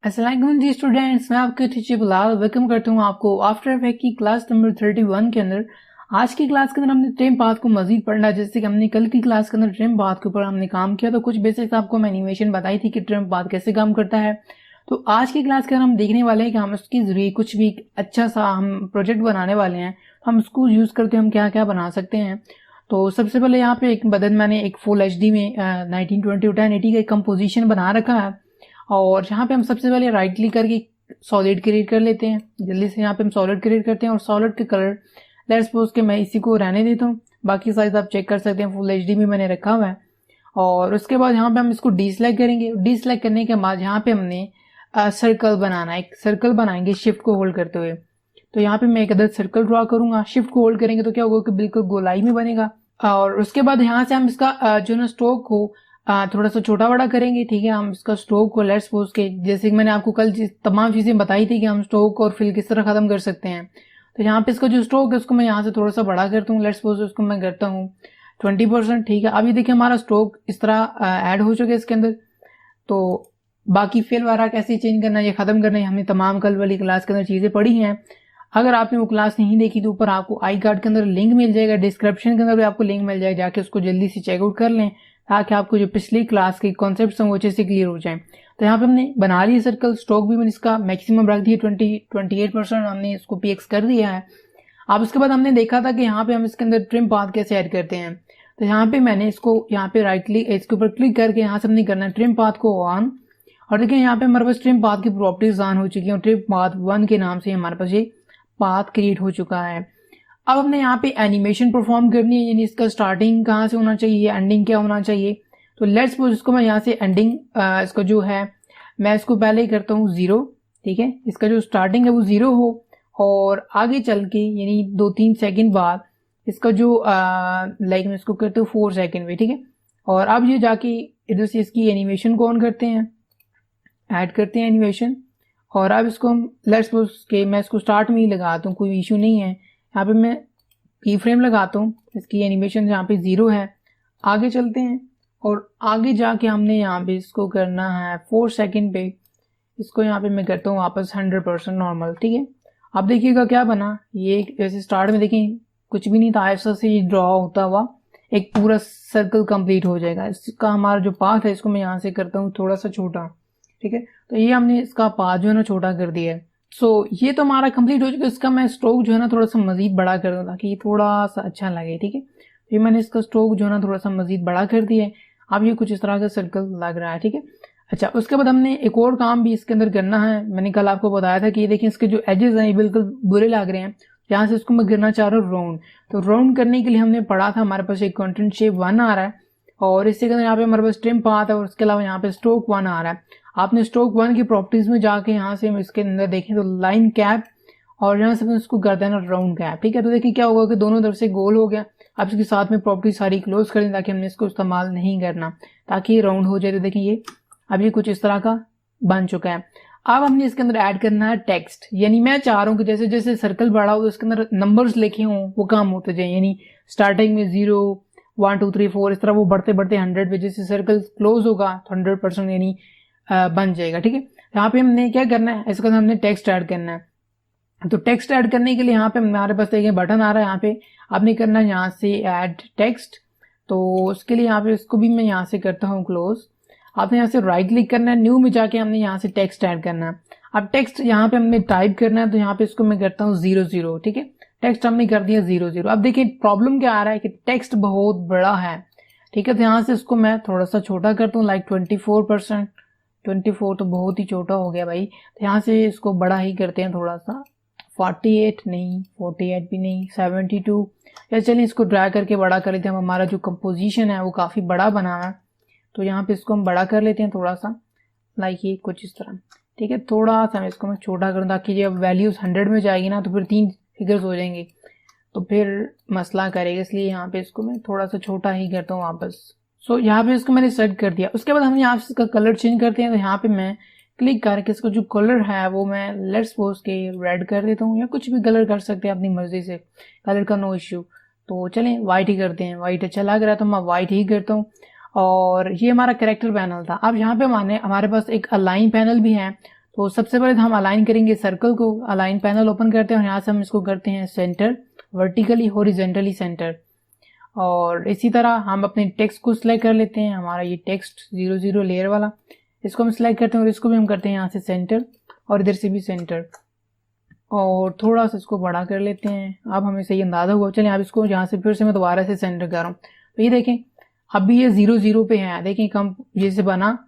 अस्सलाम जी स्टूडेंट्स, मैं आपके टीचर बिलाल वेलकम करता हूँ आपको आफ्टर इफेक्ट की क्लास नंबर 31 के अंदर। आज की क्लास के अंदर हमने ट्रिम पाथ को मजीद पढ़ना, जैसे कि हमने कल की क्लास के अंदर ट्रिम पाथ के ऊपर हमने काम किया, तो कुछ बेसिक्स आपको मैं एनिमेशन बताई थी कि ट्रिम पाथ कैसे काम करता है। तो आज की क्लास के अंदर हम देखने वाले हैं कि हम उसके जरिए कुछ भी अच्छा सा हम प्रोजेक्ट बनाने वाले हैं, हम उसको यूज करके हम क्या क्या बना सकते हैं। तो सबसे पहले यहाँ पे एक बदन मैंने एक फुल HD में 1920 1080 का एक कंपोजिशन बना रखा है, और यहाँ पे हम सबसे पहले राइट क्लिक करके सॉलिड क्रिएट कर लेते हैं। जल्दी से यहाँ पे हम सॉलिड क्रिएट करते हैं और सॉलिड के कलर लेट्स सपोज के मैं इसी को रहने देता हूँ, बाकी साइज आप चेक कर सकते हैं, फुल HD में मैंने रखा हुआ है। और उसके बाद यहाँ पे हम इसको डीसेलेक्ट करेंगे। डीसेलेक्ट करने के बाद यहाँ पे हमने सर्कल बनाना है, एक सर्कल बनाएंगे शिफ्ट को होल्ड करते हुए। तो यहाँ पे मैं एक अदर सर्कल ड्रॉ करूंगा, शिफ्ट को होल्ड करेंगे तो क्या होगा कि बिल्कुल गोलाई में बनेगा। और उसके बाद यहाँ से हम इसका जो ना स्ट्रोक को थोड़ा सा छोटा बड़ा करेंगे, ठीक है। हम इसका स्ट्रोक को लेट्स सपोज के, जैसे कि मैंने आपको कल तमाम चीजें बताई थी कि हम स्ट्रोक और फिल किस तरह खत्म कर सकते हैं। तो यहाँ पे इसका जो स्ट्रोक है उसको मैं यहाँ से थोड़ा सा बड़ा करता हूँ, लेट्स सपोज उसको मैं करता हूँ 20%, ठीक है। अब ये देखिए हमारा स्ट्रोक इस तरह ऐड हो चुका है इसके अंदर। तो बाकी फिल वगैरह कैसे चेंज करना है, ये खत्म करना है, हमने तमाम कल वाली क्लास के अंदर चीजें पढ़ी हैं। अगर आपने वो क्लास नहीं देखी तो ऊपर आपको आई कार्ड के अंदर लिंक मिल जाएगा, डिस्क्रिप्शन के अंदर भी आपको लिंक मिल जाएगा, जाके उसको जल्दी से चेकआउट कर लें ताकि आपको जो पिछली क्लास के कॉन्सेप्ट हैं वो अच्छे से क्लियर हो जाए। तो यहाँ पे हमने बना लिया सर्कल, स्ट्रोक भी मैंने इसका मैक्सिमम रख दिया 28% हमने इसको PX कर दिया है। अब उसके बाद हमने देखा था कि यहाँ पे हम इसके अंदर ट्रिम पाथ कैसे ऐड करते हैं। तो यहाँ पे मैंने इसको यहाँ पे राइट क्लिक, इसके ऊपर क्लिक करके यहाँ से हमने करना है ट्रिम पाथ को ऑन। और देखिए यहाँ पे हमारे पास ट्रिम पाथ की प्रॉपर्टीज ऑन हो चुकी है, ट्रिम पाथ 1 के नाम से हमारे पास ये पाथ क्रिएट हो चुका है। अब हमने यहाँ पे एनिमेशन परफॉर्म करनी है, यानी इसका स्टार्टिंग कहाँ से होना चाहिए, एंडिंग क्या होना चाहिए। तो लेट्स सपोज इसको मैं यहाँ से एंडिंग इसका जो है मैं इसको पहले ही करता हूँ 0, ठीक है। इसका जो स्टार्टिंग है वो 0 हो, और आगे चल के यानी 2-3 सेकंड बाद इसका जो लाइक मैं इसको करता हूँ 4 सेकंड में, ठीक है। और अब ये जाके इधर से इसकी एनिमेशन को ऑन करते हैं, ऐड करते हैं एनिमेशन। और अब इसको हम लेट्स सपोज के मैं इसको स्टार्ट में ही लगाता हूँ, कोई इशू नहीं है। यहाँ पे मैं की फ्रेम लगाता हूँ, इसकी एनिमेशन यहाँ पे 0 है। आगे चलते हैं और आगे जाके हमने यहाँ पे इसको करना है 4 सेकंड पे, इसको यहाँ पे मैं करता हूँ वापस 100% नॉर्मल, ठीक है। अब देखिएगा क्या बना, ये जैसे स्टार्ट में देखें कुछ भी नहीं था, ऐसा से ये ड्रॉ होता हुआ एक पूरा सर्कल कंप्लीट हो जाएगा। इसका हमारा जो पाथ है इसको मैं यहाँ से करता हूँ थोड़ा सा छोटा, ठीक है। तो ये हमने इसका पाथ जो है ना छोटा कर दिया है। सो ये तो हमारा कंप्लीट हो चुका है। इसका मैं स्ट्रोक जो है ना थोड़ा सा मजीद बड़ा कर दूँ ताकि ये थोड़ा सा अच्छा लगे, ठीक है। फिर मैंने इसका स्ट्रोक जो है ना थोड़ा सा मजीद बड़ा कर दिया है। अब ये कुछ इस तरह का सर्कल लग रहा है, ठीक है। अच्छा, उसके बाद हमने एक और काम भी इसके अंदर करना है। मैंने कल आपको बताया था कि ये देखिए इसके जो एजेस हैं ये बिल्कुल बुरे लग रहे हैं, यहाँ से इसको मैं गिरना चाह रहा हूँ राउंड। तो राउंड करने के लिए हमने पढ़ा था हमारे पास एक कंटेंट शेप 1 आ रहा है, और इसके अंदर यहाँ पे हमारे पास ट्रिम पाथ है, और उसके अलावा यहाँ पे स्ट्रोक 1 आ रहा है। आपने स्ट्रोक 1 की प्रॉपर्टीज में जाके यहाँ से इसके अंदर देखें तो लाइन कैप, और यहाँ से इसको कर देना राउंड कैप, ठीक है। तो देखिए क्या होगा कि दोनों तरफ से गोल हो गया। अब इसके साथ में प्रॉपर्टी सारी क्लोज कर दें ताकि हमने इसको इस्तेमाल नहीं करना, ताकि ये राउंड हो जाए। तो देखिए ये अब ये कुछ इस तरह का बन चुका है। अब हमने इसके अंदर ऐड करना है टेक्स्ट, यानी मैं चाह रहा हूँ कि जैसे जैसे सर्कल बढ़ा हो तो इसके अंदर नंबर्स लिखे हों वो काम होते जाए, यानी स्टार्टिंग में 0 1 2 3 4 इस तरह वो बढ़ते बढ़ते 100 पे जैसे सर्कल क्लोज होगा तो 100% यानी बन जाएगा, ठीक है। यहाँ पे हमने क्या करना है, इसके अंदर हमने टेक्स्ट ऐड करना है। तो टेक्स्ट ऐड करने के लिए यहाँ पे हमारे पास देखिए बटन आ रहा है, यहाँ पे आपने करना है यहाँ से ऐड टेक्स्ट। तो उसके लिए यहाँ पे इसको भी मैं यहाँ से करता हूँ क्लोज। आपने यहाँ से राइट क्लिक करना है, न्यू में जाके हमने यहाँ से टेक्स्ट ऐड करना है। अब टेक्स्ट यहाँ पे हमने टाइप करना है, तो यहाँ पे इसको मैं करता हूँ 00, ठीक है। टेक्स्ट हमने कर दिया 00। अब देखिए प्रॉब्लम क्या आ रहा है कि टेक्स्ट बहुत बड़ा है, ठीक है। तो यहाँ से इसको मैं थोड़ा सा छोटा करता हूँ, लाइक 24%। 24 तो बहुत ही छोटा हो गया भाई, तो यहाँ से इसको बड़ा ही करते हैं थोड़ा सा, 48 नहीं, 48 भी नहीं, 72। या चलिए इसको ड्रैग करके बड़ा कर लेते हैं। हमारा जो कंपोजिशन है वो काफी बड़ा बना है, तो यहाँ पे इसको हम बड़ा कर लेते हैं थोड़ा सा, लाइक ये कुछ इस तरह, ठीक है। थोड़ा सा मैं इसको मैं छोटा करूँ ताकि जब वैल्यूज 100 में जाएगी ना तो फिर 3 फिगर्स हो जाएंगे, तो फिर मसला करेगा, इसलिए यहाँ पे इसको मैं थोड़ा सा छोटा ही करता हूँ वापस। सो यहाँ पे इसको मैंने सेट कर दिया। उसके बाद हम यहाँ से इसका कलर चेंज करते हैं। तो यहाँ पे मैं क्लिक करके इसका जो कलर है वो मैं लेट्स सपोज के रेड कर देता हूँ, या कुछ भी कलर कर सकते हैं अपनी मर्जी से, कलर का नो इश्यू। तो चलें वाइट ही करते हैं, वाइट अच्छा लग रहा है तो मैं वाइट ही करता हूँ। और ये हमारा कैरेक्टर पैनल था। अब यहाँ पे हमारे पास एक अलाइन पैनल भी है। तो सबसे पहले हम अलाइन करेंगे सर्कल को। अलाइन पैनल ओपन करते हैं और यहाँ से हम इसको करते हैं सेंटर, वर्टिकली हॉरिजॉन्टली सेंटर। और इसी तरह हम अपने टेक्स्ट को सिलेक्ट कर लेते हैं। हमारा ये टेक्स्ट 00 लेयर वाला, इसको हम सिलेक्ट करते हैं और इसको भी हम करते हैं यहाँ से सेंटर और इधर से भी सेंटर, और थोड़ा सा इसको बड़ा कर लेते हैं। अब हमें सही अंदाजा हुआ। चलिए आप इसको यहाँ से फिर से मैं दोबारा से सेंटर कर रहा हूँ। तो ये देखें अभी ये 00 पे है। देखें कम जैसे बना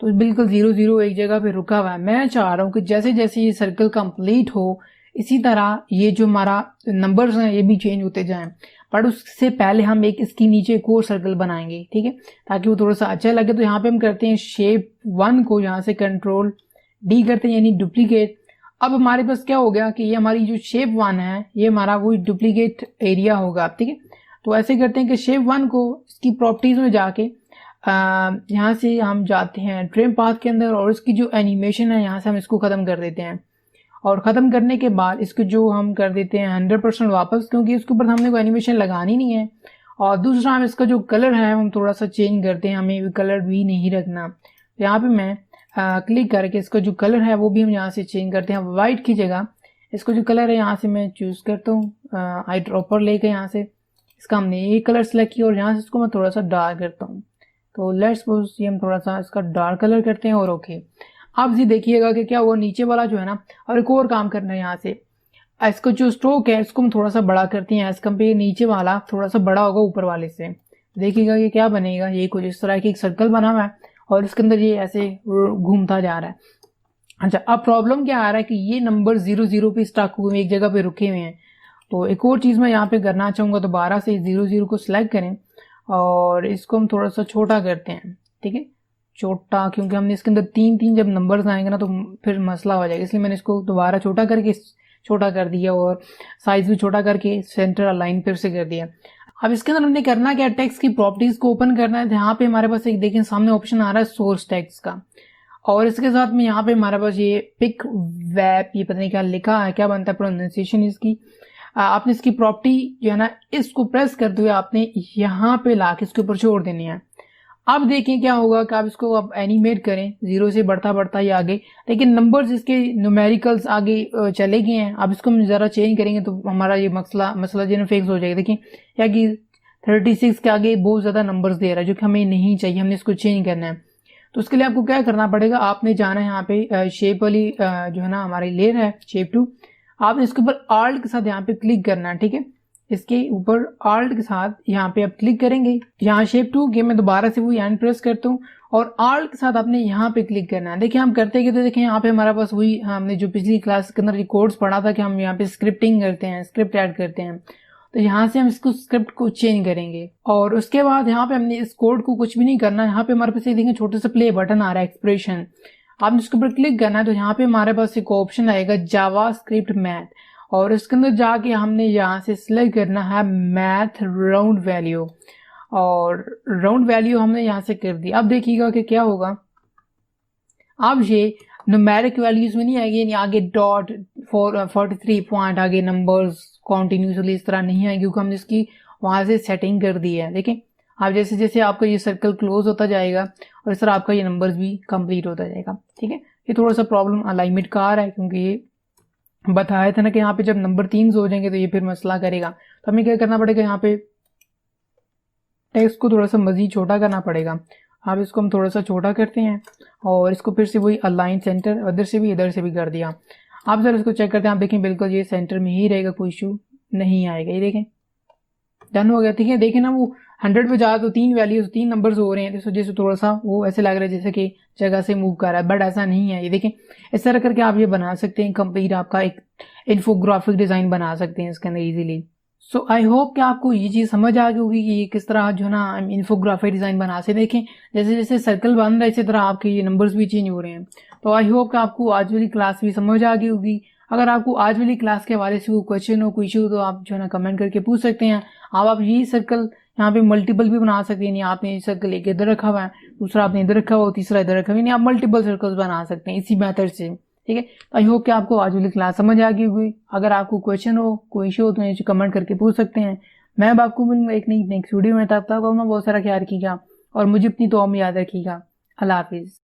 तो बिल्कुल 00 एक जगह पे रुका हुआ है। मैं चाह रहा हूँ कि जैसे जैसे ये सर्कल कंप्लीट हो इसी तरह ये जो हमारा नंबर्स हैं ये भी चेंज होते जाएं। बट उससे पहले हम एक इसके नीचे एक और सर्कल बनाएंगे, ठीक है, ताकि वो थोड़ा सा अच्छा लगे। तो यहाँ पे हम करते हैं शेप 1 को यहाँ से कंट्रोल D करते हैं, यानी डुप्लीकेट। अब हमारे पास क्या हो गया कि ये हमारी जो शेप 1 है ये हमारा वो डुप्लीकेट एरिया होगा, ठीक है। तो ऐसे करते हैं कि शेप 1 को इसकी प्रॉपर्टीज में जाके यहाँ से हम जाते हैं ट्रिम पाथ के अंदर और इसकी जो एनिमेशन है यहाँ से हम इसको खत्म कर देते हैं। और ख़त्म करने के बाद इसको जो हम कर देते हैं 100% वापस, क्योंकि इसके ऊपर हमने कोई एनिमेशन लगानी नहीं है। और दूसरा हम इसका जो कलर है हम थोड़ा सा चेंज करते हैं, हमें कलर भी नहीं रखना। तो यहाँ पे मैं क्लिक करके इसका जो कलर है वो भी हम यहाँ से चेंज करते हैं। वाइट की जगह इसको जो कलर है यहाँ से मैं चूज़ करता हूँ आई ड्रॉपर लेके, यहाँ से इसका हमने ये कलर सेलेक्ट किया और यहाँ से इसको मैं थोड़ा सा डार्क करता हूँ। तो लेट्स सपोज ये हम थोड़ा सा इसका डार्क कलर करते हैं और ओके। आप जी देखिएगा कि क्या वो नीचे वाला जो है ना, और एक और काम करना है यहाँ से इसको जो स्ट्रोक है इसको हम थोड़ा सा बड़ा करते हैं एज कम्पेयर नीचे वाला थोड़ा सा बड़ा होगा ऊपर वाले से। देखिएगा ये क्या बनेगा, ये कुछ इस तरह की एक सर्कल बना हुआ है और इसके अंदर ये ऐसे घूमता जा रहा है। अच्छा अब प्रॉब्लम क्या आ रहा है कि ये नंबर 00 पे स्टक हुए एक जगह पे रुके हुए हैं। तो एक और चीज़ मैं यहाँ पे करना चाहूँगा, दोबारा से 00 को सिलेक्ट करें और इसको हम थोड़ा सा छोटा करते हैं, ठीक है, छोटा, क्योंकि हमने इसके अंदर 3 जब नंबर्स आएंगे ना तो फिर मसला हो जाएगा, इसलिए मैंने इसको दोबारा छोटा कर दिया और साइज भी छोटा करके सेंटर अलाइन फिर से कर दिया। अब इसके अंदर हमने करना क्या, टेक्स्ट की प्रॉपर्टीज को ओपन करना है। यहाँ पे हमारे पास एक देखें सामने ऑप्शन आ रहा है सोर्स टेक्स्ट का, और इसके साथ में यहाँ पे हमारे पास ये पिक वेब, ये पता नहीं क्या लिखा है, क्या बनता है प्रोनाउंसिएशन इसकी। आपने इसकी प्रॉपर्टी जो है ना इसको प्रेस करते हुए आपने यहाँ पे ला के इसके ऊपर छोड़ देनी है। अब देखें क्या होगा कि आप इसको अब एनिमेट करें 0 से बढ़ता ये आगे, लेकिन नंबर्स इसके न्यूमेरिकल्स आगे चले गए हैं। अब इसको हम जरा चेंज करेंगे तो हमारा ये मसला जो है फिक्स हो जाएगा। देखिए क्या कि 36 के आगे बहुत ज्यादा नंबर्स दे रहा है जो कि हमें नहीं चाहिए, हमने इसको चेंज करना है। तो उसके लिए आपको क्या करना पड़ेगा, आपने जाना है यहाँ पे शेप वाली जो है ना हमारी लेयर है शेप 2, आपने इसके ऊपर आल्ट के साथ यहाँ पे क्लिक करना है, ठीक है, इसके ऊपर आल्ट के साथ यहाँ पे आप क्लिक करेंगे। यहाँ शेप 2 के मैं दोबारा से वही एंड प्रेस करता हूँ और आल्ट के साथ आपने यहाँ पे क्लिक करना है। देखिए हम करते हैं तो देखिए यहाँ पे हमारे पास वही हमने जो पिछली क्लास के अंदर कोड्स पढ़ा था कि हम यहाँ पे स्क्रिप्टिंग करते हैं, स्क्रिप्ट ऐड करते हैं। तो यहाँ से हम इसको स्क्रिप्ट को चेंज करेंगे और उसके बाद यहाँ पे हमने इस कोड को कुछ भी नहीं करना। यहाँ पे हमारे पास ये देखेंगे छोटे से प्ले बटन आ रहा है एक्सप्रेशन, आपने इसके ऊपर क्लिक करना है। तो यहाँ पे हमारे पास एक ऑप्शन आएगा जावास्क्रिप्ट मैथ, और इसके अंदर जाके हमने यहाँ से सिलेक्ट करना है मैथ राउंड वैल्यू, और राउंड वैल्यू हमने यहाँ से कर दी। अब देखिएगा कि क्या होगा, अब ये न्यूमेरिक वैल्यूज में नहीं आएगी, यानी आगे डॉट 43 पॉइंट आगे नंबर्स कॉन्टिन्यूसली इस तरह नहीं आएगी, क्योंकि हमने इसकी वहां से सेटिंग कर दी है। देखें आप जैसे जैसे आपका ये सर्कल क्लोज होता जाएगा और इस तरह आपका ये नंबर्स भी कंप्लीट होता जाएगा, ठीक है। ये थोड़ा सा प्रॉब्लम अलाइनमेंट का आ रहा है, क्योंकि ये बताया था ना कि यहाँ पे जब नंबर 3 हो जाएंगे तो ये फिर मसला करेगा। तो हमें क्या करना पड़ेगा, यहाँ पे टेक्स्ट को थोड़ा सा मजीद छोटा करना पड़ेगा। अब इसको हम थोड़ा सा छोटा करते हैं और इसको फिर से वही अलाइन सेंटर इधर से भी कर दिया। आप जरा इसको चेक करते हैं, आप देखें बिल्कुल ये सेंटर में ही रहेगा, कोई इशू नहीं आएगा। ये देखें डन हो गया, ठीक है। देखें ना वो 100 पे जा तो 3 वैल्यूज 3 नंबर्स हो रहे हैं, तो इस वजह से थोड़ा सा वो ऐसे लग रहा है जैसे कि जगह से मूव कर रहा है, बट ऐसा नहीं है। ये देखें इस तरह करके आप ये बना सकते हैं, कंप्लीट आपका एक इन्फोग्राफिक डिजाइन बना सकते हैं इसके अंदर इजीली। सो आई होप कि आपको ये चीज समझ आ गई होगी कि किस तरह जो है ना इन्फोग्राफिक डिजाइन बना से। देखें जैसे जैसे सर्कल बन रहा है इसी तरह आपके ये नंबर्स भी चेंज हो रहे हैं। तो आई होप कि आपको आज वाली क्लास भी समझ आ गई होगी। अगर आपको आज वाली क्लास के हवाले से कोई क्वेश्चन हो कोई इशू तो आप जो है ना कमेंट करके पूछ सकते हैं। आप ये सर्कल यहाँ पे मल्टीपल भी बना सकते हैं, आपने सर्कल एक इधर रखा हुआ है, दूसरा आपने इधर रखा हुआ, तीसरा इधर रखा हुआ है, आप मल्टीपल सर्कल्स बना सकते हैं इसी मेथड से, ठीक है। तो आई होप कि आपको आज वाली क्लास समझ आ गई होगी। अगर आपको क्वेश्चन हो कोई इशू हो तो नीचे कमेंट करके पूछ सकते हैं। मैं अब आपको मिलूंगा एक नई नेक्स्ट वीडियो में, तब तक बहुत सारा ख्याल रखिएगा। और मुझे अपनी दुआ में याद रखिएगा। अल्लाह हाफिज़।